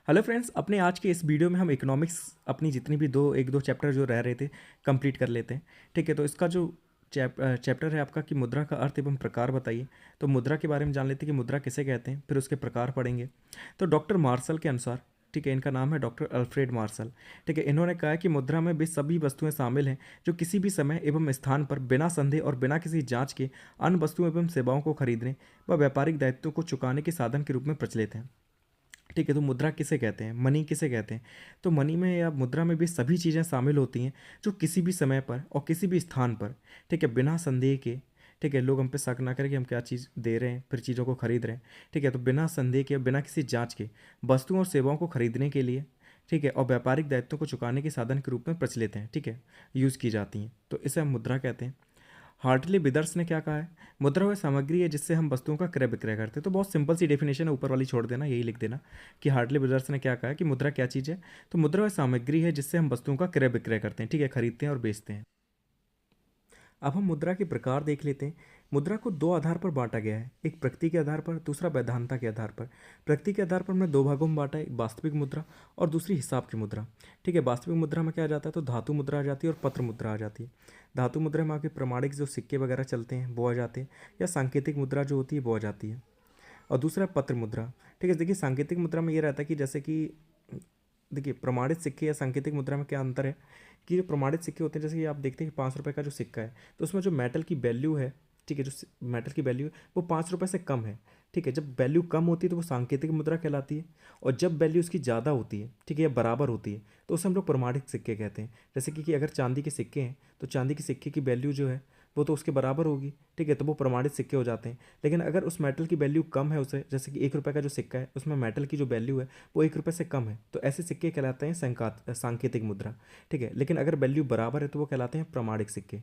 Hello friends, अपने आज के इस वीडियो में हम इकोनॉमिक्स अपनी जितनी भी एक दो चैप्टर जो रह रहे थे कंप्लीट कर लेते हैं। ठीक है, तो इसका जो चैप्टर है आपका कि मुद्रा का अर्थ एवं प्रकार बताइए। तो मुद्रा के बारे में जान लेते हैं कि मुद्रा किसे कहते हैं, फिर उसके प्रकार पढ़ेंगे। तो डॉक्टर मार्शल के अनुसार, ठीक है, इनका नाम है डॉक्टर अल्फ्रेड मार्शल। ठीक है, इन्होंने कहा है कि मुद्रा में वे सभी वस्तुएं शामिल हैं जो किसी भी समय एवं स्थान पर बिना संदेह और बिना किसी जांच के अन्य वस्तुओं एवं सेवाओं को खरीदने व व्यापारिक दायित्वों को चुकाने के साधन के रूप में प्रचलित हैं। ठीक है, तो मुद्रा किसे कहते हैं, मनी किसे कहते हैं। तो मनी में या मुद्रा में भी सभी चीज़ें शामिल होती हैं जो किसी भी समय पर और किसी भी स्थान पर, ठीक है, बिना संदेह के, ठीक है, लोग हम पे शक ना करें कि हम क्या चीज़ दे रहे हैं फिर चीज़ों को खरीद रहे हैं। ठीक है, तो बिना संदेह के, बिना किसी जांच के वस्तुओं और सेवाओं को खरीदने के लिए, ठीक है, और व्यापारिक दायित्वों को चुकाने के साधन के रूप में प्रचलित हैं। ठीक है, यूज़ की जाती हैं, तो इसे हम मुद्रा कहते हैं। हार्टली बिदर्स ने क्या कहा है, मुद्रा वह सामग्री है जिससे हम वस्तुओं का क्रय विक्रय करते हैं। तो बहुत सिंपल सी डेफिनेशन है, ऊपर वाली छोड़ देना, यही लिख देना कि हार्टली बिदर्स ने क्या कहा है कि मुद्रा क्या चीज़ है। तो मुद्रा वह सामग्री है जिससे हम वस्तुओं का क्रय विक्रय करते हैं, ठीक है, खरीदते हैं और बेचते हैं। अब हम मुद्रा के प्रकार देख लेते हैं। मुद्रा को दो आधार पर बांटा गया है, एक प्रकृति के आधार पर, दूसरा वैधानता के आधार पर। प्रकृति के आधार पर हमने दो भागों में बांटा है, एक वास्तविक मुद्रा और दूसरी हिसाब की मुद्रा। ठीक है, वास्तविक मुद्रा में क्या आ जाता है, तो धातु मुद्रा आ जाती है और पत्र मुद्रा आ जाती है। धातु मुद्रा में आपके प्रमाणिक जो सिक्के वगैरह चलते हैं वो आ जाते हैं, या सांकेतिक मुद्रा जो होती है वो आ जाती है। और दूसरा है पत्र मुद्रा। ठीक है, देखिए सांकेतिक मुद्रा में ये रहता है कि जैसे कि देखिए प्रमाणित सिक्के या सांकेतिक मुद्रा में क्या अंतर है कि जो प्रमाणित सिक्के होते हैं, जैसे कि आप देखते हैं कि 5 रुपये का जो सिक्का है, तो उसमें जो मेटल की वैल्यू है, ठीक है, जो मेटल की वैल्यू है वो 5 रुपये से कम है। ठीक है, जब वैल्यू कम होती है तो वो सांकेतिक मुद्रा कहलाती है, और जब वैल्यू उसकी ज़्यादा होती है, ठीक है, या बराबर होती है, तो उसे हम लोग प्रमाणित सिक्के कहते हैं। जैसे कि अगर चांदी के सिक्के हैं तो चांदी के सिक्के की वैल्यू जो है वो तो उसके बराबर होगी, ठीक है, तो वो प्रमाणित सिक्के हो जाते हैं। लेकिन अगर उस मेटल की वैल्यू कम है उसे, जैसे कि 1 रुपये का जो सिक्का है उसमें मेटल की जो वैल्यू है वो 1 रुपये से कम है, तो ऐसे सिक्के कहलाते हैं सांकेतिक मुद्रा। ठीक है, लेकिन अगर वैल्यू बराबर है तो वो कहलाते हैं प्रमाणिक सिक्के।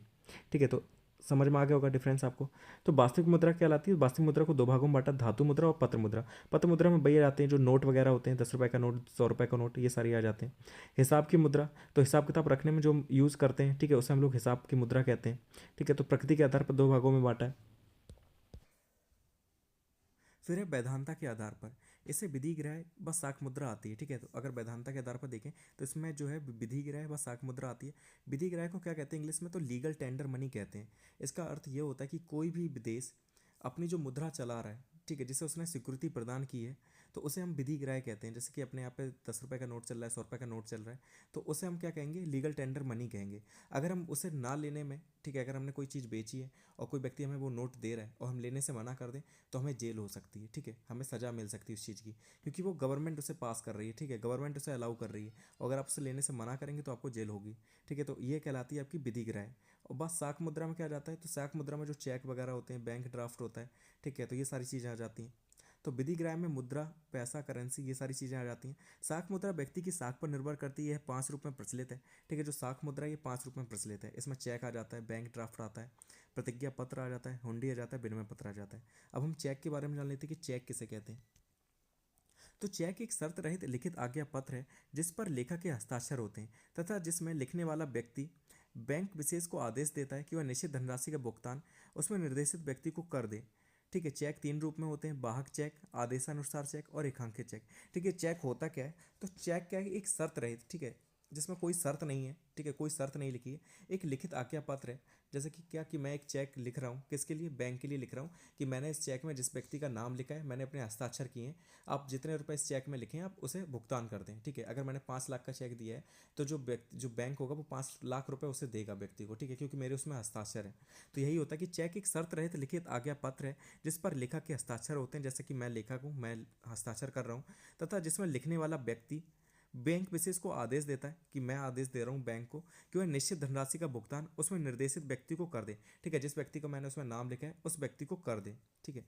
ठीक है, तो समझ में आ गया होगा डिफरेंस आपको। तो वास्तविक मुद्रा क्या कहलाती है, वास्तविक मुद्रा को दो भागों में बांटा, धातु मुद्रा और पत्र मुद्रा। पत्र मुद्रा में वही आते हैं जो नोट वगैरह होते हैं, 10 रुपये का नोट, 100 रुपये का नोट, ये सारे आ जाते हैं। हिसाब की मुद्रा, तो हिसाब किताब रखने में जो यूज़ करते हैं, ठीक है, उसे हम लोग हिसाब की मुद्रा कहते हैं। ठीक है, तो प्रकृति के आधार पर दो भागों में बांटा है। फिर है वैधानता के आधार पर, इसे विधि ग्रह व साख मुद्रा आती है। ठीक है, तो अगर वैधानता के आधार पर देखें तो इसमें जो है विधि ग्रह व साख मुद्रा आती है। विधि ग्रह को क्या कहते हैं इंग्लिश में, तो लीगल टेंडर मनी कहते हैं। इसका अर्थ ये होता है कि कोई भी विदेश अपनी जो मुद्रा चला रहा है, ठीक है, जिसे उसने स्वीकृति प्रदान की है, तो उसे हम विधि ग्राह्य कहते हैं। जैसे कि अपने यहाँ पे 10 रुपये का नोट चल रहा है, 100 रुपये का नोट चल रहा है, तो उसे हम क्या कहेंगे, लीगल टेंडर मनी कहेंगे। अगर हम उसे ना लेने में, ठीक है, अगर हमने कोई चीज़ बेची है और कोई व्यक्ति हमें वो नोट दे रहा है और हम लेने से मना कर दें, तो हमें जेल हो सकती है। ठीक है, हमें सज़ा मिल सकती है उस चीज़ की, क्योंकि वो गवर्नमेंट उसे पास कर रही है। ठीक है, गवर्नमेंट उसे अलाउ कर रही है, और अगर आप उसे लेने से मना करेंगे तो आपको जेल होगी। ठीक है, तो ये कहलाती है आपकी विधि ग्राह्य। और बस साख मुद्रा में क्या जाता है, तो साख मुद्रा में जो चेक वगैरह होते हैं, बैंक ड्राफ्ट होता है, ठीक है, तो ये सारी चीज़ें आ जाती हैं। तो विधि ग्राह्य में मुद्रा, पैसा, करेंसी, ये सारी चीज़ें आ जाती हैं। साख मुद्रा व्यक्ति की साख पर निर्भर करती है, 5 रुपये में प्रचलित है। ठीक है, जो साख मुद्रा है ये 5 रुपये में प्रचलित है। इसमें चेक आ जाता है, बैंक ड्राफ्ट आता है, प्रतिज्ञा पत्र आ जाता है, हुंडी आ जाता है, विनिमय पत्र आ जाता है। अब हम चेक के बारे में जान लेते हैं कि चेक किसे कहते हैं। तो चेक एक शर्त रहित लिखित आज्ञा पत्र है जिस पर लेखक के हस्ताक्षर होते हैं, तथा जिसमें लिखने वाला व्यक्ति बैंक विशेष को आदेश देता है कि वह निश्चित धनराशि का भुगतान उसमें निर्देशित व्यक्ति को कर दे। ठीक है, चेक 3 रूप में होते हैं, वाहक चेक, आदेशानुसार चेक और रेखांकित चेक। ठीक है, चेक होता क्या है, तो चेक क्या है, एक शर्त रहित, ठीक है, जिसमें कोई शर्त नहीं है, ठीक है, कोई शर्त नहीं लिखी है, एक लिखित आज्ञा पत्र है। जैसे कि क्या, कि मैं एक चेक लिख रहा हूँ, किसके लिए, बैंक के लिए लिख रहा हूँ, कि मैंने इस चेक में जिस व्यक्ति का नाम लिखा है, मैंने अपने हस्ताक्षर किए हैं, आप जितने रुपए इस चेक में लिखें आप उसे भुगतान कर दें। ठीक है, अगर मैंने 5 लाख का चेक दिया है तो जो बैंक होगा वो 5 लाख रुपए उसे देगा व्यक्ति को। ठीक है, क्योंकि मेरे उसमें हस्ताक्षर है। तो यही होता है कि चेक एक शर्त रहित लिखित आज्ञा पत्र है जिस पर लेखक के हस्ताक्षर होते हैं, जैसे कि मैं लेखक हूँ, मैं हस्ताक्षर कर रहा हूँ, तथा जिसमें लिखने वाला व्यक्ति बैंक विशेष को आदेश देता है, कि मैं आदेश दे रहा हूँ बैंक को कि वह निश्चित धनराशि का भुगतान उसमें निर्देशित व्यक्ति को कर दे। ठीक है, जिस व्यक्ति को मैंने उसमें नाम लिखा है उस व्यक्ति को कर दे। ठीक है,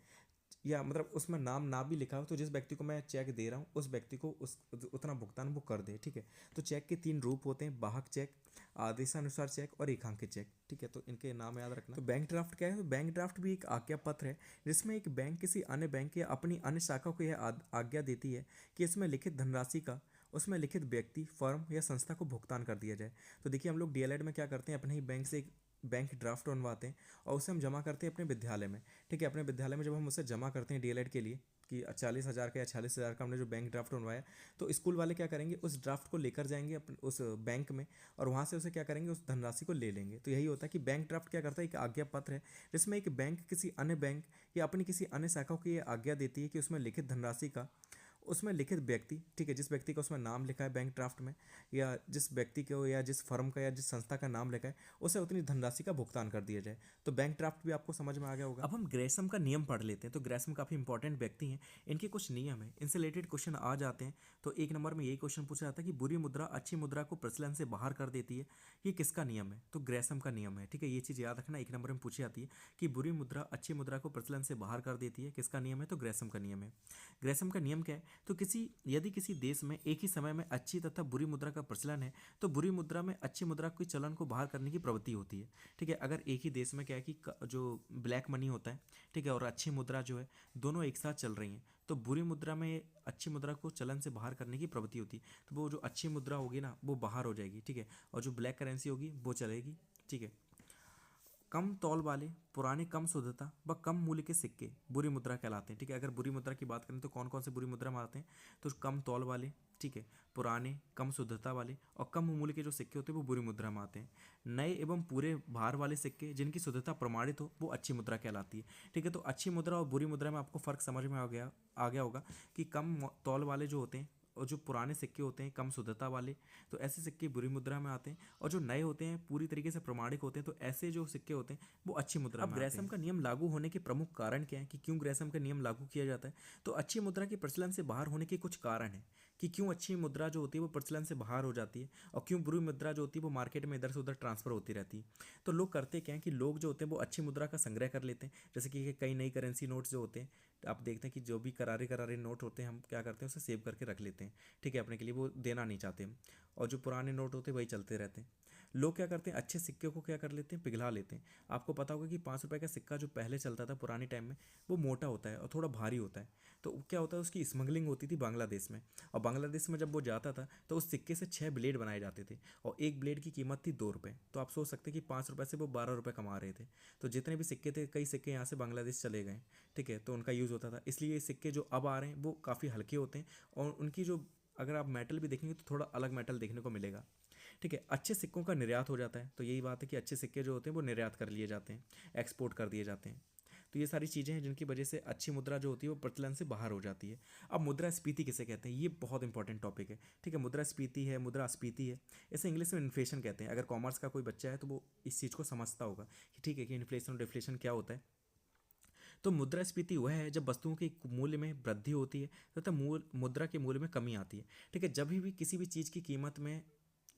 या मतलब उसमें नाम ना भी लिखा हो तो जिस व्यक्ति को मैं चेक दे रहा हूँ उस व्यक्ति को उस उतना भुगतान वो कर दे। ठीक है, तो चेक के 3 रूप होते हैं, वाहक चेक, आदेशानुसार चेक और रेखांकित चेक। ठीक है, तो इनके नाम याद रखना। तो बैंक ड्राफ्ट क्या है, तो बैंक ड्राफ्ट भी एक आज्ञा पत्र है जिसमें एक बैंक किसी अन्य बैंक या अपनी अन्य शाखा को यह आज्ञा देती है कि इसमें लिखित धनराशि का उसमें लिखित व्यक्ति, फर्म या संस्था को भुगतान कर दिया जाए। तो देखिए हम लोग डीएलएड में क्या करते हैं, अपने ही बैंक से एक बैंक ड्राफ्ट बनवाते हैं और उसे हम जमा करते हैं अपने विद्यालय में। ठीक है, अपने विद्यालय में जब हम उसे जमा करते हैं डीएलएड के लिए कि 40,000 का या 46,000 का हमने जो बैंक ड्राफ्ट बनवाया, तो स्कूल वाले क्या करेंगे, उस ड्राफ्ट को लेकर जाएंगे अपने उस बैंक में और वहाँ से उसे क्या करेंगे, उस धनराशि को ले लेंगे। तो यही होता है कि बैंक ड्राफ्ट क्या करता है, एक आज्ञा पत्र है जिसमें एक बैंक किसी अन्य बैंक या अपनी किसी अन्य शाखा को ये आज्ञा देती है कि उसमें लिखित धनराशि का, उसमें लिखित व्यक्ति, ठीक है, जिस व्यक्ति का उसमें नाम लिखा है बैंक ड्राफ्ट में, या जिस व्यक्ति को या जिस फर्म का या जिस संस्था का नाम लिखा है, उसे उतनी धनराशि का भुगतान कर दिया जाए। तो बैंक ड्राफ्ट भी आपको समझ में आ गया होगा। अब हम ग्रेसम का नियम पढ़ लेते हैं। तो ग्रेसम काफ़ी इंपॉर्टेंट व्यक्ति हैं, इनके कुछ नियम हैं, इनसे रिलेटेड क्वेश्चन आ जाते हैं। तो एक नंबर में यही क्वेश्चन पूछा जाता है कि बुरी मुद्रा अच्छी मुद्रा को प्रचलन से बाहर कर देती है, ये किसका नियम है? तो ग्रेसम का नियम है। ठीक है, ये चीज़ याद रखना, एक नंबर में पूछी जाती है कि बुरी मुद्रा अच्छी मुद्रा को प्रचलन से बाहर कर देती है, किसका नियम है? तो ग्रेसम का नियम है। ग्रेसम का नियम क्या है? तो यदि किसी देश में एक ही समय में अच्छी तथा बुरी मुद्रा का प्रचलन है, तो बुरी मुद्रा में अच्छी मुद्रा के चलन को बाहर करने की प्रवृत्ति होती है। ठीक है, अगर एक ही देश में क्या है कि जो ब्लैक मनी होता है, ठीक है, और अच्छी मुद्रा जो है, दोनों एक साथ चल रही हैं, तो बुरी मुद्रा में अच्छी मुद्रा को चलन से बाहर करने की प्रवृत्ति होती है। तो वो जो अच्छी मुद्रा होगी ना, वो बाहर हो जाएगी। ठीक है, और जो ब्लैक करेंसी होगी वो चलेगी। ठीक है, कम तौल वाले पुराने कम शुद्धता व कम मूल्य के सिक्के बुरी मुद्रा कहलाते हैं। ठीक है, अगर बुरी मुद्रा की बात करें तो कौन कौन से बुरी मुद्रा में आते हैं? तो कम तौल वाले, ठीक है, पुराने कम शुद्धता वाले और कम मूल्य के जो सिक्के होते हैं वो बुरी मुद्रा में आते हैं। नए एवं पूरे भार वाले सिक्के जिनकी शुद्धता प्रमाणित हो वो अच्छी मुद्रा कहलाती है। ठीक है, तो अच्छी मुद्रा और बुरी मुद्रा में आपको फ़र्क समझ में आ गया होगा कि कम तौल वाले जो होते हैं और जो पुराने सिक्के होते हैं कम शुद्धता वाले, तो ऐसे सिक्के बुरी मुद्रा में आते हैं, और जो नए होते हैं पूरी तरीके से प्रमाणिक होते हैं, तो ऐसे जो सिक्के होते हैं वो अच्छी मुद्रा में आते हैं। अब ग्रेसम का नियम लागू होने के प्रमुख कारण क्या है कि क्यों ग्रेसम का नियम लागू किया जाता है? तो अच्छी मुद्रा के प्रचलन से बाहर होने के कुछ कारण हैं कि क्यों अच्छी मुद्रा जो होती है वो प्रचलन से बाहर हो जाती है और क्यों बुरी मुद्रा जो होती है वो मार्केट में इधर से उधर ट्रांसफर होती रहती है। तो लोग करते क्या है कि लोग जो होते हैं वो अच्छी मुद्रा का संग्रह कर लेते हैं, जैसे कि कई नई करेंसी नोट्स जो होते हैं, आप देखते हैं कि जो भी करारे करारे नोट होते हैं हम क्या करते हैं उसे सेव करके रख लेते हैं। ठीक है, अपने के लिए वो देना नहीं चाहते हम, और जो पुराने नोट होते हैं वही चलते रहते हैं। लोग क्या करते हैं, अच्छे सिक्के को क्या कर लेते हैं, पिघला लेते हैं। आपको पता होगा कि 5 रुपये का सिक्का जो पहले चलता था पुराने टाइम में, वो मोटा होता है और थोड़ा भारी होता है। तो क्या होता है, उसकी स्मगलिंग होती थी बांग्लादेश में, और बांग्लादेश में जब वो जाता था तो उस सिक्के से 6 ब्लेड बनाए जाते थे और एक ब्लेड की कीमत थी 2 रुपये। तो आप सोच सकते हैं कि 5 रुपये से वो 12 रुपये कमा रहे थे। तो जितने भी सिक्के थे, कई सिक्के यहाँ से बांग्लादेश चले गए। ठीक है, तो उनका यूज़ होता था, इसलिए ये सिक्के जो अब आ रहे हैं वो काफ़ी हल्के होते हैं, और उनकी जो अगर आप मेटल भी देखेंगे तो थोड़ा अलग मेटल देखने को मिलेगा। ठीक है, अच्छे सिक्कों का निर्यात हो जाता है। तो यही बात है कि अच्छे सिक्के जो होते हैं वो निर्यात कर लिए जाते हैं, एक्सपोर्ट कर दिए जाते हैं। तो ये सारी चीज़ें हैं जिनकी वजह से अच्छी मुद्रा जो होती है वो प्रचलन से बाहर हो जाती है। अब मुद्रास्फीति किसे कहते हैं, ये बहुत इंपॉर्टेंट टॉपिक है। ठीक है, मुद्रास्फीति है, मुद्रास्फीति है, इसे इंग्लिश में इन्फ्लेशन कहते हैं। अगर कॉमर्स का कोई बच्चा है तो वो इस चीज़ को समझता होगा कि ठीक है कि इन्फ्लेशन और डिफ्लेशन क्या होता है। तो मुद्रास्फीति वह है जब वस्तुओं के मूल्य में वृद्धि होती है तथा मुद्रा के मूल्य में कमी आती है। ठीक है, जब भी किसी भी चीज़ की कीमत में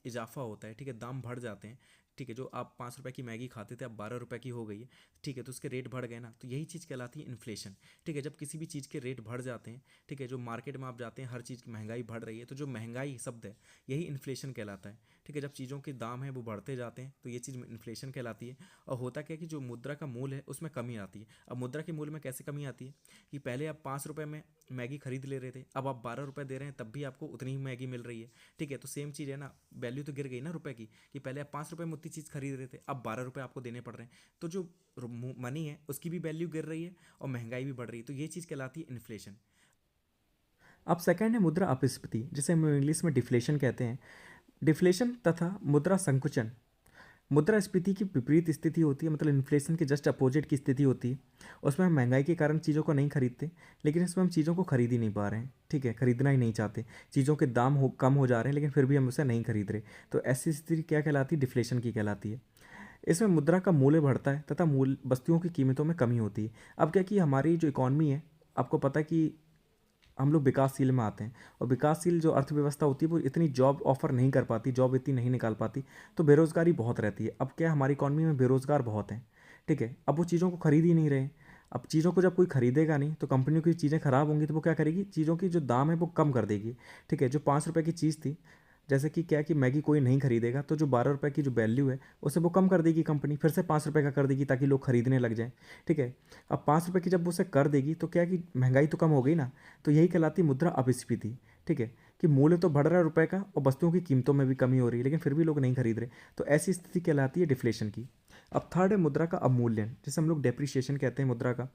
इजाफा होता है, ठीक है, दाम बढ़ जाते हैं। ठीक है, जो आप 5 रुपये की मैगी खाते थे अब 12 रुपये की हो गई है। ठीक है, तो उसके रेट बढ़ गए ना, तो यही चीज़ कहलाती है इन्फ्लेशन। ठीक है, जब किसी भी चीज़ के रेट बढ़ जाते हैं, ठीक है, जो मार्केट में आप जाते हैं हर चीज़ की महंगाई बढ़ रही है, तो जो महंगाई शब्द है यही इन्फ्लेशन कहलाता है। ठीक है, जब चीज़ों के दाम हैं वो बढ़ते जाते हैं तो ये चीज़ इन्फ्लेशन कहलाती है। और होता क्या है कि जो मुद्रा का मूल्य है उसमें कमी आती है। अब मुद्रा के मूल्य में कैसे कमी आती है कि पहले आप 5 रुपये में मैगी खरीद ले रहे थे, अब आप 12 रुपये दे रहे हैं तब भी आपको उतनी ही मैगी मिल रही है। ठीक है, तो सेम चीज़ है ना, वैल्यू तो गिर गई ना रुपए की, कि पहले आप 5 रुपये में उतनी चीज़ खरीद रहे थे, अब 12 रुपये आपको देने पड़ रहे हैं। तो जो मनी है उसकी भी वैल्यू गिर रही है और महंगाई भी बढ़ रही है, तो ये चीज़ कहलाती है इन्फ्लेशन। अब सेकंड है मुद्रा अपस्फीति, जिसे हम इंग्लिश में डिफ्लेशन कहते हैं। डिफ्लेशन तथा मुद्रा संकुचन मुद्रास्फीति की विपरीत स्थिति होती है, मतलब इन्फ्लेशन के जस्ट अपोजिट की स्थिति होती है। उसमें हम महंगाई के कारण चीज़ों को नहीं खरीदते, लेकिन इसमें हम चीज़ों को खरीद ही नहीं पा रहे हैं। ठीक है, खरीदना ही नहीं चाहते, चीज़ों के दाम कम हो जा रहे हैं लेकिन फिर भी हम उसे नहीं खरीद रहे। तो ऐसी स्थिति क्या कहलाती है, डिफ्लेशन की कहलाती है। इसमें मुद्रा का मूल्य बढ़ता है तथा मूल वस्तुओं की कीमतों में कमी होती है। अब क्या कि हमारी जो इकॉनमी है, आपको पता है कि हम लोग विकासशील में आते हैं, और विकासशील जो अर्थव्यवस्था होती है वो इतनी जॉब ऑफर नहीं कर पाती, जॉब इतनी नहीं निकाल पाती, तो बेरोज़गारी बहुत रहती है। अब क्या है, हमारी इकॉनमी में बेरोज़गार बहुत हैं। ठीक है, अब वो चीज़ों को खरीद ही नहीं रहे। अब चीज़ों को जब कोई खरीदेगा नहीं तो कंपनियों की चीज़ें ख़राब होंगी, तो वो क्या करेगी, चीज़ों की जो दाम है वो कम कर देगी। ठीक है, जो 5 रुपये की चीज़ थी, जैसे कि क्या कि मैगी कोई नहीं खरीदेगा, तो जो 12 रुपये की जो वैल्यू है उसे वो कम कर देगी कंपनी, फिर से 5 रुपये का कर देगी ताकि लोग खरीदने लग जाएं। ठीक है, अब 5 रुपये की जब उसे कर देगी तो क्या कि महंगाई तो कम हो गई ना, तो यही कहलाती मुद्रा अपस्फीति। ठीक है, कि मूल्य तो बढ़ रहा है रुपए का और वस्तुओं की कीमतों में भी कमी हो रही है, लेकिन फिर भी लोग नहीं खरीद रहे, तो ऐसी स्थिति कहलाती है डिफ्लेशन की। अब थर्ड है मुद्रा का अवमूल्यन, जिसे हम लोग डेप्रिसिएशन कहते हैं मुद्रा का।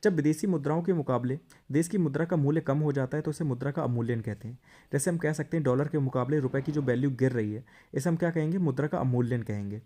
जब विदेशी मुद्राओं के मुकाबले देश की मुद्रा का मूल्य कम हो जाता है तो उसे मुद्रा का अवमूल्यन कहते हैं। जैसे हम कह सकते हैं डॉलर के मुकाबले रुपए की जो वैल्यू गिर रही है, इसे हम क्या कहेंगे, मुद्रा का अवमूल्यन कहेंगे।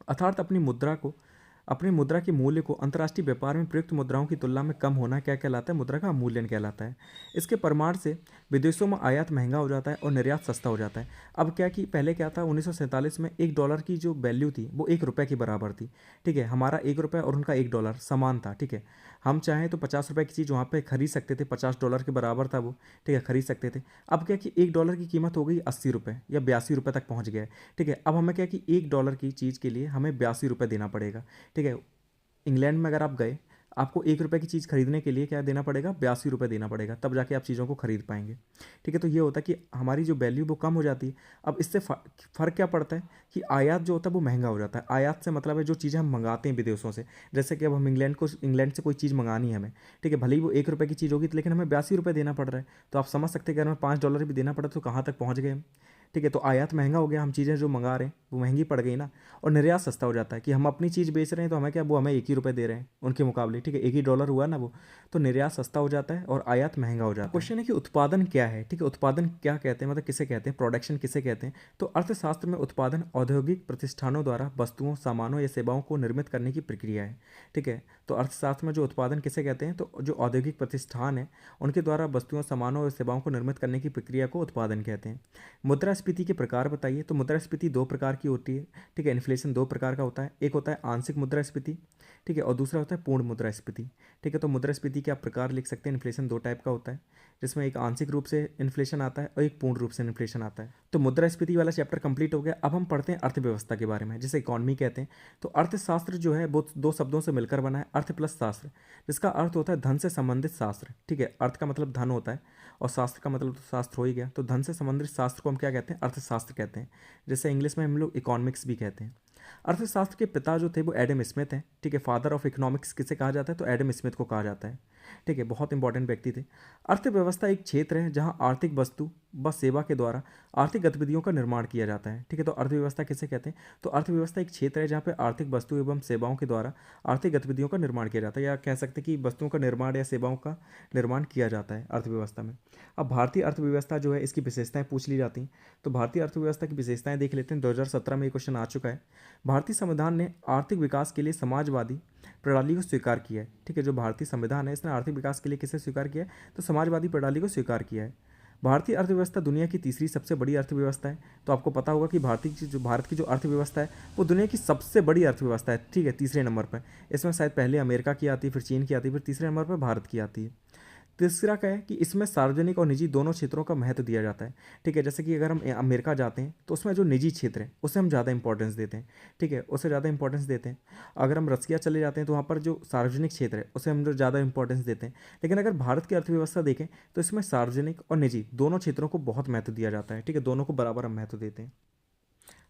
अर्थात अपनी मुद्रा के मूल्य को अंतर्राष्ट्रीय व्यापार में प्रयुक्त मुद्राओं की तुलना में कम होना क्या कहलाता है, मुद्रा का अवमूल्यन कहलाता है। इसके प्रमाण से विदेशों में आयात महंगा हो जाता है और निर्यात सस्ता हो जाता है। अब क्या कि पहले क्या था, 1947 में $1 की जो वैल्यू थी वो ₹1 के बराबर थी। ठीक है, हमारा ₹1 और उनका $1 समान था। ठीक है, हम चाहें तो ₹50 की चीज़ वहाँ पे खरीद सकते थे, $50 के बराबर था वो। ठीक है, खरीद सकते थे। अब क्या कि $1 की कीमत हो गई ₹80 या ₹82 तक पहुँच गया है। ठीक है, अब हमें क्या कि $1 की चीज़ के लिए हमें ₹82 देना पड़ेगा। ठीक है, इंग्लैंड में अगर आप गए, आपको ₹1 की चीज़ खरीदने के लिए क्या देना पड़ेगा, ₹82 देना पड़ेगा, तब जाके आप चीज़ों को खरीद पाएंगे। ठीक है, तो ये होता है कि हमारी जो वैल्यू वो कम हो जाती है। अब इससे फ़र्क क्या पड़ता है कि आयात जो होता है वो महंगा हो जाता है। आयात से मतलब है जो चीज़ें हम मंगाते हैं विदेशों से, जैसे कि अब हम इंग्लैंड से कोई चीज़ मंगानी है हमें। ठीक है, भले ही वो ₹1 की चीज़ होगी लेकिन हमें ₹82 देना पड़ रहा है। तो आप समझ सकते हैं कि अगर हमें $5 भी देना पड़ा तो कहाँ तक पहुँच गए हम। ठीक है, तो आयात महंगा हो गया, हम चीज़ें जो मंगा रहे हैं वो महंगी पड़ गई ना। और निर्यात सस्ता हो जाता है कि हम अपनी चीज़ बेच रहे हैं तो हमें क्या, वो हमें ₹1 दे रहे हैं उनके मुकाबले। ठीक है, $1 हुआ ना वो, तो निर्यात सस्ता हो जाता है और आयात महंगा हो जाता है। क्वेश्चन है कि उत्पादन क्या है। ठीक है, उत्पादन क्या कहते हैं, मतलब किसे कहते हैं, प्रोडक्शन किसे कहते हैं। तो अर्थशास्त्र में उत्पादन औद्योगिक प्रतिष्ठानों द्वारा वस्तुओं, सामानों या सेवाओं को निर्मित करने की प्रक्रिया है। ठीक है, तो अर्थशास्त्र में जो उत्पादन किसे कहते हैं, तो जो औद्योगिक प्रतिष्ठान है उनके द्वारा वस्तुओं, सामानों और सेवाओं को निर्मित करने की प्रक्रिया को उत्पादन कहते हैं। मुद्रास्फीति के प्रकार बताइए। तो मुद्रास्फीति 2 प्रकार की होती है। ठीक है, इन्फ्लेशन 2 प्रकार का होता है। एक होता है आंशिक मुद्रास्फीति, ठीक है, और दूसरा होता है पूर्ण मुद्रास्फीति। ठीक है, तो मुद्रास्फीति के आप प्रकार लिख सकते हैं। इन्फ्लेशन 2 टाइप का होता है, जिसमें एक आंशिक रूप से इन्फ्लेशन आता है और एक पूर्ण रूप से इन्फ्लेशन आता है। तो मुद्रास्फीति वाला चैप्टर कंप्लीट हो गया। अब हम पढ़ते हैं अर्थव्यवस्था के बारे में, जिसे इकोनॉमी कहते हैं। तो अर्थशास्त्र जो है वो 2 शब्दों से मिलकर बना है, अर्थ प्लस शास्त्र, जिसका अर्थ होता है धन से संबंधित शास्त्र। ठीक है, अर्थ का मतलब धन होता है और शास्त्र का मतलब तो शास्त्र हो ही गया। तो धन से संबंधित शास्त्र को हम क्या कहते हैं, अर्थशास्त्र कहते हैं, जैसे इंग्लिश में हम लोग इकोनॉमिक्स भी कहते हैं। अर्थशास्त्र के पिता जो थे वो एडम स्मिथ हैं। ठीक है, फादर ऑफ इकोनॉमिक्स किसे कहा जाता है, तो एडम स्मिथ को कहा जाता है। ठीक है, बहुत इंपॉर्टेंट व्यक्ति थे। अर्थव्यवस्था एक क्षेत्र है जहां आर्थिक वस्तु व सेवा के द्वारा आर्थिक गतिविधियों का निर्माण किया जाता है। ठीक है, तो अर्थव्यवस्था किसे कहते हैं, तो अर्थव्यवस्था एक क्षेत्र है जहाँ पे आर्थिक वस्तु एवं सेवाओं के द्वारा आर्थिक गतिविधियों का निर्माण किया जाता है, या कह सकते हैं कि वस्तुओं का निर्माण या सेवाओं का निर्माण किया जाता है अर्थव्यवस्था में। अब भारतीय अर्थव्यवस्था जो है इसकी विशेषताएं पूछ ली जाती हैं। तो भारतीय अर्थव्यवस्था की विशेषताएं देख लेते हैं। 2017 में ये क्वेश्चन आ चुका है। भारतीय संविधान ने आर्थिक विकास के लिए समाजवादी प्रणाली को स्वीकार किया है। ठीक है, जो भारतीय संविधान है इसने आर्थिक विकास के लिए किसे स्वीकार किया है, तो समाजवादी प्रणाली को स्वीकार किया है। भारतीय अर्थव्यवस्था दुनिया की तीसरी सबसे बड़ी अर्थव्यवस्था है। तो आपको पता होगा कि भारत की जो अर्थव्यवस्था है वो दुनिया की सबसे बड़ी अर्थव्यवस्था है। ठीक है, तीसरे नंबर पर। इसमें शायद पहले अमेरिका की आती है, फिर चीन की आती है, फिर तीसरे नंबर पर भारत की आती है। तीसरा क्या है कि इसमें सार्वजनिक और निजी दोनों क्षेत्रों का महत्व दिया जाता है। ठीक है, जैसे कि अगर हम अमेरिका जाते हैं तो उसमें जो निजी क्षेत्र है उसे हम ज़्यादा इंपॉर्टेंस देते हैं। ठीक है, उसे ज़्यादा इंपॉर्टेंस देते हैं। अगर हम रसिया चले जाते हैं तो वहाँ पर जो सार्वजनिक क्षेत्र है उसे हम जो ज़्यादा इंपॉर्टेंस देते हैं। लेकिन अगर भारत की अर्थव्यवस्था देखें तो इसमें सार्वजनिक और निजी दोनों क्षेत्रों को बहुत महत्व दिया जाता है। ठीक है, दोनों को बराबर हम महत्व देते हैं।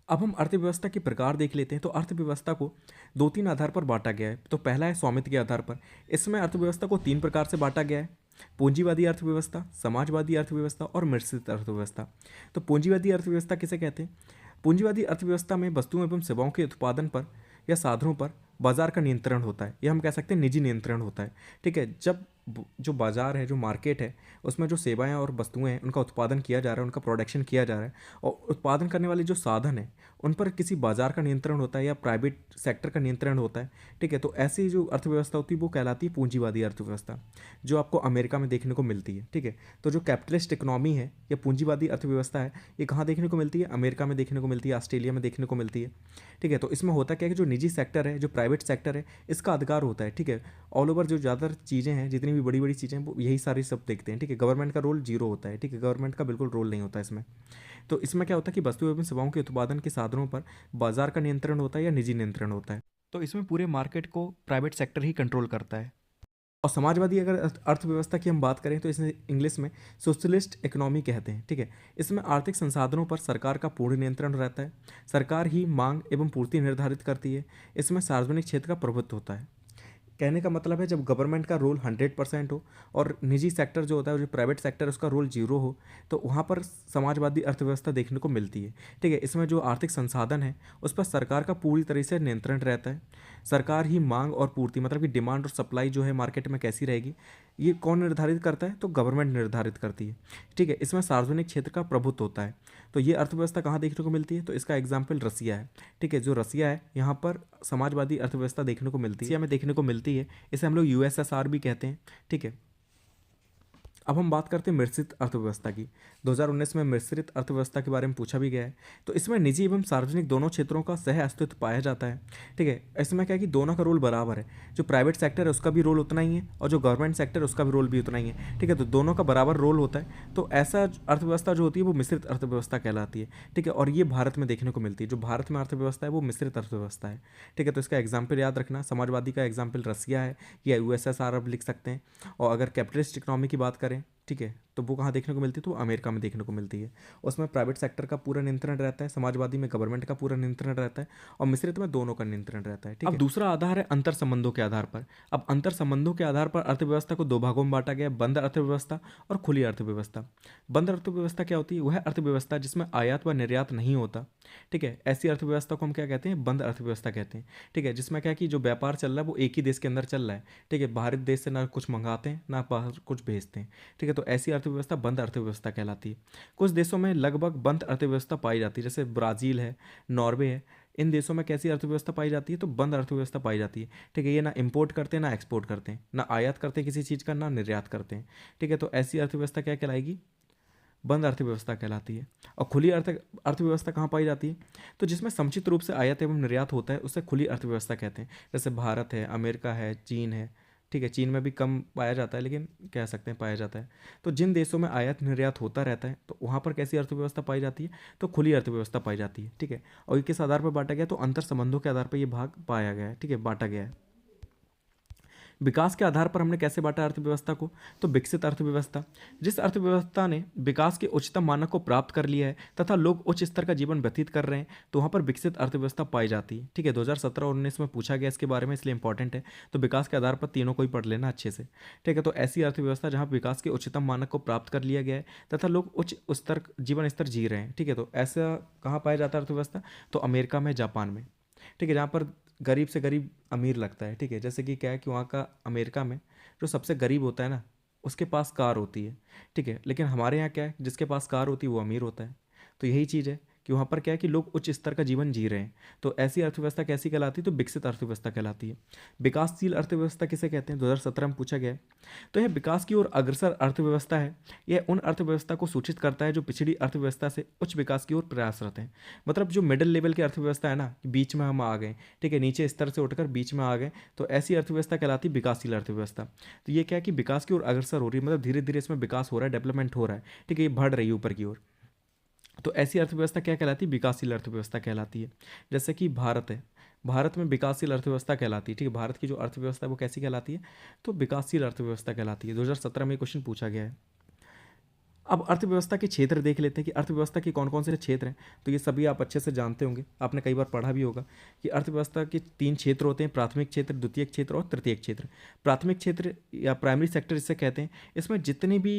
अब हम अर्थव्यवस्था के प्रकार देख लेते हैं। तो अर्थव्यवस्था को 2-3 आधार पर बांटा गया है। तो पहला है स्वामित्व के आधार पर। इसमें अर्थव्यवस्था को 3 प्रकार से बांटा गया है, पूंजीवादी अर्थव्यवस्था, समाजवादी अर्थव्यवस्था और मिश्रित अर्थव्यवस्था। तो पूंजीवादी अर्थव्यवस्था किसे कहते हैं, पूंजीवादी अर्थव्यवस्था में वस्तुओं एवं सेवाओं के उत्पादन पर या साधनों पर बाजार का नियंत्रण होता है, या हम कह सकते हैं निजी नियंत्रण होता है। ठीक है, जब जो बाजार है, जो मार्केट है, उसमें जो सेवाएं और वस्तुएं हैं उनका उत्पादन किया जा रहा है, उनका प्रोडक्शन किया जा रहा है, और उत्पादन करने वाले जो साधन हैं उन पर किसी बाजार का नियंत्रण होता है या प्राइवेट सेक्टर का नियंत्रण होता है। ठीक है, तो ऐसी जो अर्थव्यवस्था होती है वो कहलाती है पूंजीवादी अर्थव्यवस्था, जो आपको अमेरिका में देखने को मिलती है। ठीक है, तो जो कैपिटलिस्ट इकोनॉमी है या पूंजीवादी अर्थव्यवस्था है ये कहाँ देखने को मिलती है, अमेरिका में देखने को मिलती है, ऑस्ट्रेलिया में देखने को मिलती है। ठीक है, तो इसमें होता क्या है कि जो निजी सेक्टर है, जो प्राइवेट सेक्टर है, इसका अधिकार होता है। ठीक है, ऑल ओवर जो ज़्यादातर चीज़ें हैं, जितनी भी बड़ी बड़ी चीज़ें हैं वो यही सारी सब देखते हैं। ठीक है, गवर्नमेंट का रोल जीरो होता है। ठीक है, गवर्नमेंट का बिल्कुल रोल नहीं होता इसमें। तो इसमें क्या होता है कि वस्तु एवं सेवाओं के उत्पादन के साधनों पर बाजार का नियंत्रण होता है या निजी नियंत्रण होता है। तो इसमें पूरे मार्केट को प्राइवेट सेक्टर ही कंट्रोल करता है। और समाजवादी अगर अर्थव्यवस्था की हम बात करें तो इसे इंग्लिश में सोशलिस्ट इकोनॉमी कहते हैं। ठीक है, इसमें आर्थिक संसाधनों पर सरकार का पूर्ण नियंत्रण रहता है। सरकार ही मांग एवं पूर्ति निर्धारित करती है। इसमें सार्वजनिक क्षेत्र का प्रभुत्व होता है। कहने का मतलब है जब गवर्नमेंट का रोल 100% हो और निजी सेक्टर जो होता है, जो प्राइवेट सेक्टर उसका रोल 0 हो, तो वहाँ पर समाजवादी अर्थव्यवस्था देखने को मिलती है। ठीक है, इसमें जो आर्थिक संसाधन है उस पर सरकार का पूरी तरह से नियंत्रण रहता है। सरकार ही मांग और पूर्ति, मतलब कि डिमांड और सप्लाई जो है मार्केट में कैसी रहेगी, ये कौन निर्धारित करता है? तो गवर्नमेंट निर्धारित करती है। ठीक है, इसमें सार्वजनिक क्षेत्र का प्रभुत्व होता है। तो ये अर्थव्यवस्था कहाँ देखने को मिलती है? तो इसका एग्जाम्पल रसिया है। ठीक है, जो रसिया है यहाँ पर समाजवादी अर्थव्यवस्था देखने को मिलती है, रसिया में देखने को मिलती है। इसे हम लोग यूएसएसआर भी कहते हैं। ठीक है, अब हम बात करते हैं मिश्रित अर्थव्यवस्था की। 2019 में मिश्रित अर्थव्यवस्था के बारे में पूछा भी गया है। तो इसमें निजी एवं सार्वजनिक दोनों क्षेत्रों का सह अस्तित्व पाया जाता है। ठीक है, इसमें क्या है कि दोनों का रोल बराबर है। जो प्राइवेट सेक्टर है उसका भी रोल उतना ही है और जो गवर्नमेंट सेक्टर है उसका भी रोल भी उतना ही है। ठीक है, तो दोनों का बराबर रोल होता है। तो ऐसा अर्थव्यवस्था जो होती है वो मिश्रित अर्थव्यवस्था कहलाती है। ठीक है, और ये भारत में देखने को मिलती है। जो भारत में अर्थव्यवस्था है वो मिश्रित अर्थव्यवस्था है। ठीक है, तो इसका एग्जाम्पल याद रखना, समाजवादी का एग्जाम्पल रसिया है या यूएसएसआर आप लिख सकते हैं। और अगर कैपिटलिस्ट इकोनॉमी की बात करें, ठीक है, तो वो कहाँ देखने को मिलती है? तो अमेरिका में देखने को मिलती है। उसमें प्राइवेट सेक्टर का पूरा नियंत्रण रहता है, समाजवादी में गवर्नमेंट का पूरा नियंत्रण रहता है और मिश्रित में दोनों का नियंत्रण रहता है। ठीक है, अब दूसरा आधार है अंतर संबंधों के आधार पर। अब अंतर संबंधों के आधार पर अर्थव्यवस्था को दो भागों में बांटा गया है, बंद अर्थव्यवस्था और खुली अर्थव्यवस्था। बंद अर्थव्यवस्था क्या होती है? वह अर्थव्यवस्था जिसमें आयात व निर्यात नहीं होता। ठीक है, ऐसी अर्थव्यवस्था को हम क्या कहते हैं? बंद अर्थव्यवस्था कहते हैं। ठीक है, जिसमें क्या है कि जो व्यापार चल रहा है वो एक ही देश के अंदर चल रहा है। ठीक है, बाहरी देश से ना कुछ मंगाते हैं ना बाहर कुछ भेजते हैं। ठीक है, तो ऐसी अर्थव्यवस्था बंद अर्थव्यवस्था कहलाती है। कुछ देशों में लगभग बंद अर्थव्यवस्था पाई जाती है, जैसे ब्राज़ील है, नॉर्वे है। इन देशों में कैसी अर्थव्यवस्था पाई जाती है? तो बंद अर्थव्यवस्था पाई जाती है। ठीक है, ये ना इंपोर्ट करते हैं ना एक्सपोर्ट करते हैं, ना आयात करते हैं किसी चीज़ का ना निर्यात करते हैं। ठीक है, तो ऐसी अर्थव्यवस्था क्या कहलाएगी? बंद अर्थव्यवस्था कहलाती है। और खुली अर्थव्यवस्था कहाँ पाई जाती है? तो जिसमें समुचित रूप से आयात एवं निर्यात होता है उसे खुली अर्थव्यवस्था कहते हैं। जैसे भारत है, अमेरिका है, चीन है। ठीक है, चीन में भी कम पाया जाता है लेकिन कह सकते हैं पाया जाता है। तो जिन देशों में आयात निर्यात होता रहता है तो वहाँ पर कैसी अर्थव्यवस्था पाई जाती है? तो खुली अर्थव्यवस्था पाई जाती है। ठीक है, और ये किस आधार पर बांटा गया? तो अंतर संबंधों के आधार पर ये भाग पाया गया है। ठीक है, बांटा गया है। विकास के आधार पर हमने कैसे बांटा अर्थव्यवस्था को? तो विकसित अर्थव्यवस्था, जिस अर्थव्यवस्था ने विकास के उच्चतम मानक को प्राप्त कर लिया है तथा लोग उच्च स्तर का जीवन व्यतीत कर रहे हैं, तो वहाँ पर विकसित अर्थव्यवस्था पाई जाती है। ठीक है, 2017 और 19 में पूछा गया इसके बारे में, इसलिए इंपॉर्टेंट है। तो विकास के आधार पर तीनों को ही पढ़ लेना अच्छे से। ठीक है, तो ऐसी अर्थव्यवस्था जहाँ विकास के उच्चतम मानक को प्राप्त कर लिया गया है तथा लोग उच्च स्तर जीवन स्तर जी रहे हैं। ठीक है, तो ऐसा कहाँ पाया जाता है अर्थव्यवस्था? तो अमेरिका में, जापान में। ठीक है, जहाँ पर गरीब से गरीब अमीर लगता है। ठीक है, जैसे कि क्या है कि वहाँ का अमेरिका में जो सबसे गरीब होता है ना उसके पास कार होती है। ठीक है, लेकिन हमारे यहाँ क्या है, जिसके पास कार होती है वो अमीर होता है। तो यही चीज़ है कि वहाँ पर क्या है कि लोग उच्च स्तर का जीवन जी रहे हैं। तो ऐसी अर्थव्यवस्था कैसी कहलाती है? तो विकसित अर्थव्यवस्था कहलाती है। विकासशील अर्थव्यवस्था किसे कहते हैं? 2017 में पूछा गया है। तो यह विकास की ओर अग्रसर अर्थव्यवस्था है। यह उन अर्थव्यवस्था को सूचित करता है जो पिछड़ी अर्थव्यवस्था से उच्च विकास की ओर प्रयासरत हैं। मतलब जो मिडिल लेवल की अर्थव्यवस्था है ना, कि बीच में हम आ गए। ठीक है, नीचे स्तर से उठकर बीच में आ गए, तो ऐसी अर्थव्यवस्था कहलाती है विकासशील अर्थव्यवस्था। तो ये क्या है कि विकास की ओर अग्रसर हो रही है, मतलब धीरे धीरे इसमें विकास हो रहा है, डेवलपमेंट हो रहा है। ठीक है, ये बढ़ रही है ऊपर की ओर। तो ऐसी अर्थव्यवस्था क्या कहलाती है? विकासशील अर्थव्यवस्था कहलाती है। जैसे कि भारत है, भारत में विकासशील अर्थव्यवस्था कहलाती है। ठीक है, भारत की जो अर्थव्यवस्था है वो कैसी कहलाती है? तो विकासशील अर्थव्यवस्था कहलाती है। 2017 में क्वेश्चन पूछा गया है। अब अर्थव्यवस्था के क्षेत्र देख लेते हैं कि अर्थव्यवस्था के कौन कौन से क्षेत्र हैं। तो ये सभी आप अच्छे से जानते होंगे, आपने कई बार पढ़ा भी होगा कि अर्थव्यवस्था के 3 क्षेत्र होते हैं: प्राथमिक क्षेत्र, द्वितीयक क्षेत्र और तृतीयक क्षेत्र। प्राथमिक क्षेत्र या प्राइमरी सेक्टर इसे कहते हैं। इसमें जितनी भी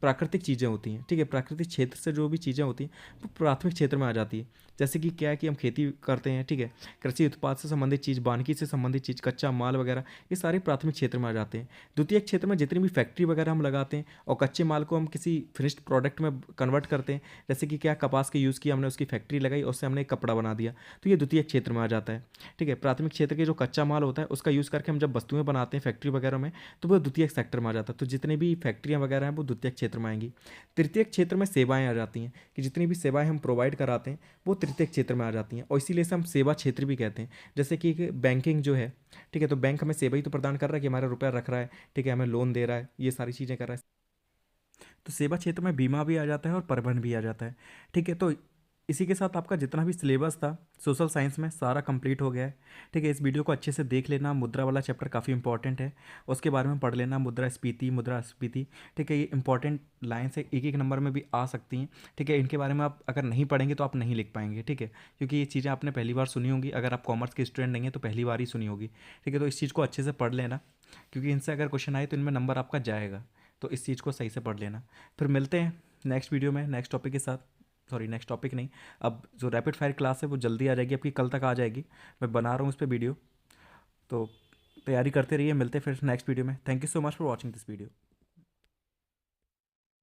प्राकृतिक चीज़ें होती हैं, ठीक है, प्राकृतिक क्षेत्र से जो भी चीज़ें होती हैं वो प्राथमिक क्षेत्र में आ जाती है। जैसे कि क्या है कि हम खेती करते हैं। ठीक है, कृषि उत्पाद से संबंधित चीज़, वानिकी से संबंधित चीज़, कच्चा माल वगैरह, ये सारे प्राथमिक क्षेत्र में आ जाते हैं। द्वितीय क्षेत्र में जितनी भी फैक्ट्री वगैरह हम लगाते हैं और कच्चे माल को हम किसी फिनिश्ड प्रोडक्ट में कन्वर्ट करते हैं, जैसे कि क्या कपास के यूज़ किया हमने, उसकी फैक्ट्री लगाई और उससे हमने एक कपड़ा बना दिया, तो ये द्वितीय क्षेत्र में आ जाता है। ठीक है, प्राथमिक क्षेत्र के जो कच्चा माल होता है उसका यूज़ करके हम जब वस्तुएं बनाते हैं फैक्ट्री वगैरह में, तो वो द्वितीय सेक्टर में आ जाता है। तो जितनी भी फैक्ट्रियाँ वगैरह हैं वो द्वितीय क्षेत्र में आएंगी। तृतीय क्षेत्र में सेवाएं आ जाती हैं, कि जितनी भी सेवाएं हम प्रोवाइड कराते हैं वो तृतीय क्षेत्र में आ जाती हैं, और इसीलिए से हम सेवा क्षेत्र भी कहते हैं। जैसे कि बैंकिंग जो है, ठीक है, तो बैंक हमें सेवा ही तो प्रदान कर रहा है कि हमारा रुपया रख रहा है, ठीक है, हमें लोन दे रहा है, ये सारी चीज़ें कर रहा है। तो सेवा क्षेत्र में बीमा भी आ जाता है और परिवहन भी आ जाता है। ठीक है, तो इसी के साथ आपका जितना भी सिलेबस था सोशल साइंस में सारा कंप्लीट हो गया है। ठीक है, इस वीडियो को अच्छे से देख लेना, मुद्रा वाला चैप्टर काफ़ी इंपॉर्टेंट है, उसके बारे में पढ़ लेना, मुद्रास्फीति। ठीक है, ये इंपॉर्टेंट लाइन्स है, एक एक नंबर में भी आ सकती हैं। ठीक है, इनके बारे में आप अगर नहीं पढ़ेंगे तो आप नहीं लिख पाएंगे। ठीक है, क्योंकि ये चीज़ें आपने पहली बार सुनी होंगी, अगर आप कॉमर्स के स्टूडेंट नहीं है तो पहली बार ही सुनी होगी। ठीक है, तो इस चीज़ को अच्छे से पढ़ लेना, क्योंकि इनसे अगर क्वेश्चन आए तो इनमें नंबर आपका जाएगा। तो इस चीज़ को सही से पढ़ लेना। फिर मिलते हैं नेक्स्ट वीडियो में नेक्स्ट टॉपिक के साथ। सॉरी, नेक्स्ट टॉपिक नहीं, अब जो रैपिड फायर क्लास है वो जल्दी आ जाएगी, आपकी कल तक आ जाएगी। मैं बना रहा हूँ उस पर वीडियो, तो तैयारी करते रहिए। मिलते हैं फिर नेक्स्ट वीडियो में। Thank you so much for watching this video.